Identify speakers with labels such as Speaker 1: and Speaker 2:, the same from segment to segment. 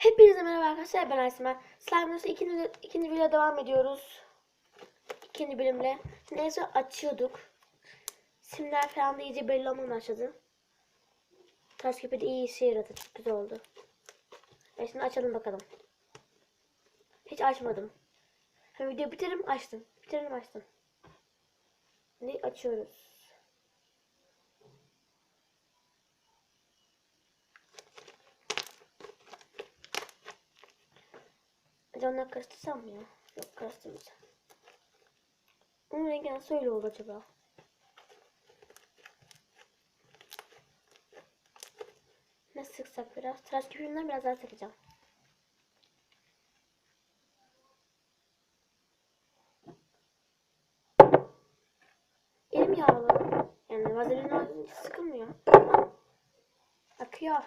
Speaker 1: Hepinize merhaba arkadaşlar, ben Aysima. Slime Videosu ikinci video devam ediyoruz. İkinci bölümle. Neyse açıyorduk. Simler falan da iyice belli olmaya başladı. Taş küpe de iyi işe yaradı. Çok güzel oldu. Şimdi açalım bakalım. Hiç açmadım. Video bitirim açtım. Bitirim açtım. Şimdi açıyoruz. Canlar karıştırsam mı ya? Yok, karıştırmayacağım. Onun rengi nasıl öyle oldu acaba? Nasıl sıksak biraz? Tıraş köpüğünden biraz daha sıkacağım. Elim yağlı. Yani vazelin sıkılmıyor. Akıyor.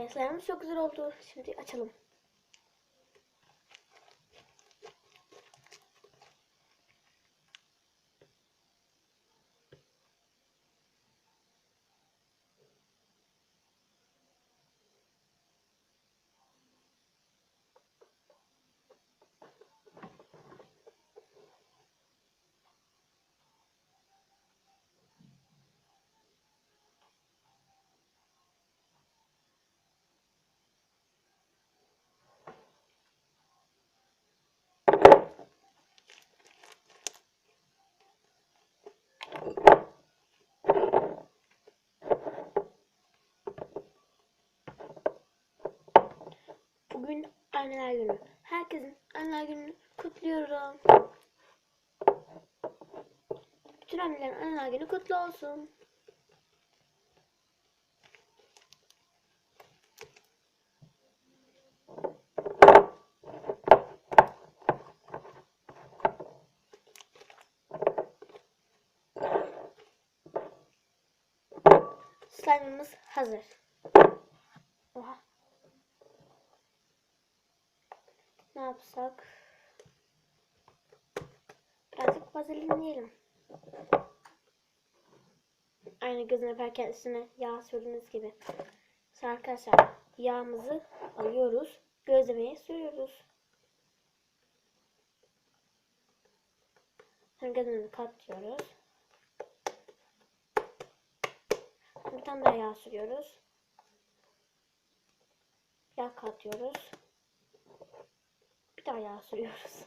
Speaker 1: Slime'ımız çok güzel oldu. Şimdi açalım. Bugün anneler günü. Herkesin anneler gününü kutluyorum. Bütün annelerin anneler günü kutlu olsun. Slime'ımız hazır. Oha. Ne yapsak? Birazcık vazelinleyelim. Aynı gözüne yaparken üstüne yağ sürdüğünüz gibi. Şimdi arkadaşlar yağımızı alıyoruz. Gözlemeye sürüyoruz. Sonra gözümüzü katlıyoruz. Bir tane daha yağ sürüyoruz. Yağ katıyoruz. Bir daha yağ sürüyoruz.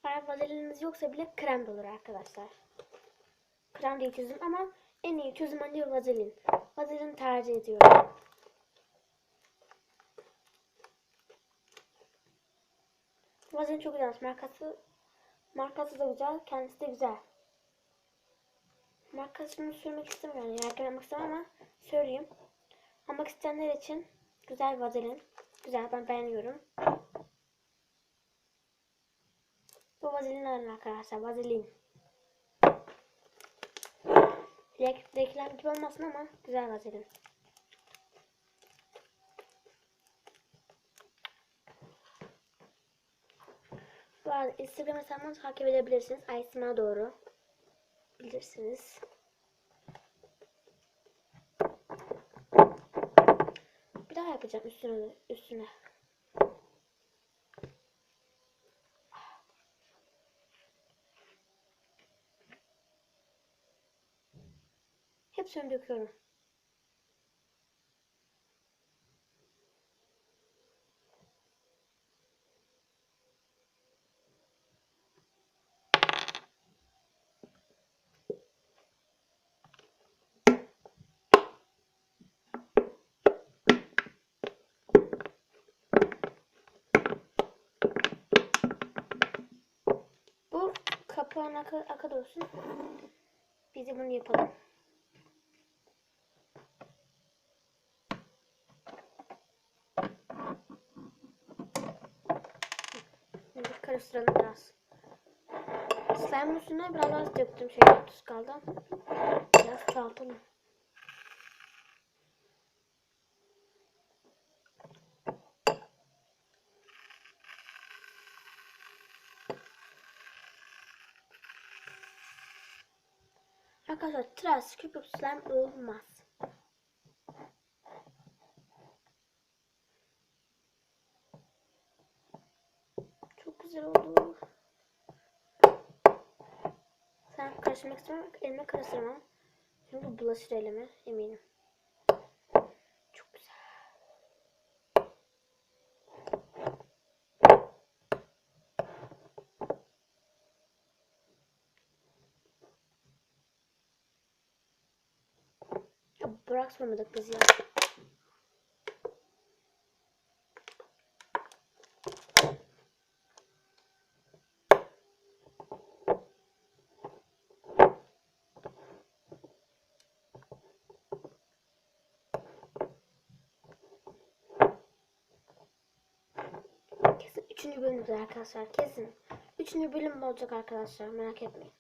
Speaker 1: Eğer vazelininiz yoksa bile krem de olur arkadaşlar. Krem değil çözüm ama en iyi çözüm bence vazelin. Vazelin tercih ediyorum. Vazelin çok güzel. Markası da güzel. Kendisi de güzel. Markasını sürmek istemiyorum. Yani reklam yapmak istemem ama söyleyeyim. Almak isteyenler için güzel vazelin. Güzel, ben beğeniyorum. Bu vazelin alın arkadaşlar. Vazelin. Reklam gibi olmasın ama güzel vazelin. Bu arada Instagram hesabımı takip edebilirsiniz. Aysima doğru. Bilirsiniz. Bir daha yapacağım üstüne. Hepsini döküyorum. Bu kapağın akı olsun. Biz de bunu yapalım. Şimdi karıştıralım biraz. Slime üstüne biraz az döktüm. Tuz kaldı. Biraz saltalım. Arkadaşlar tıraş köpük slime olmaz. Çok güzel oldu. Sen karıştırmak istemiyorum. Elime karıştıramam. Çünkü bulaşır elime eminim. Çok güzel. Ya bırakmadık biz ya. Kesin 3. bölümdür arkadaşlar. Kesin. 3. bölüm olacak arkadaşlar. Merak etmeyin.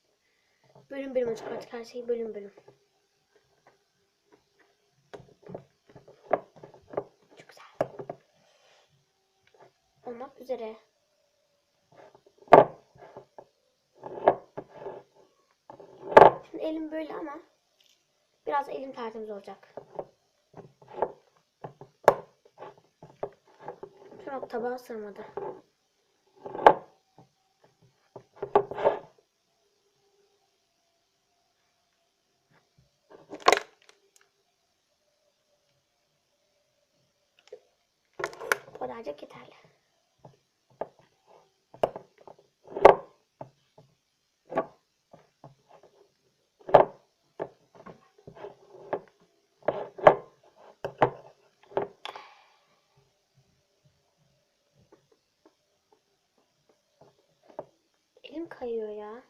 Speaker 1: Bölüm olacak artık her şey bölüm. Çok güzel. Olmak üzere. Şimdi elim böyle ama biraz elim tertemiz olacak. Şu an tabağa sığmadı. Bu kadarcık yeterli. Elim kayıyor ya.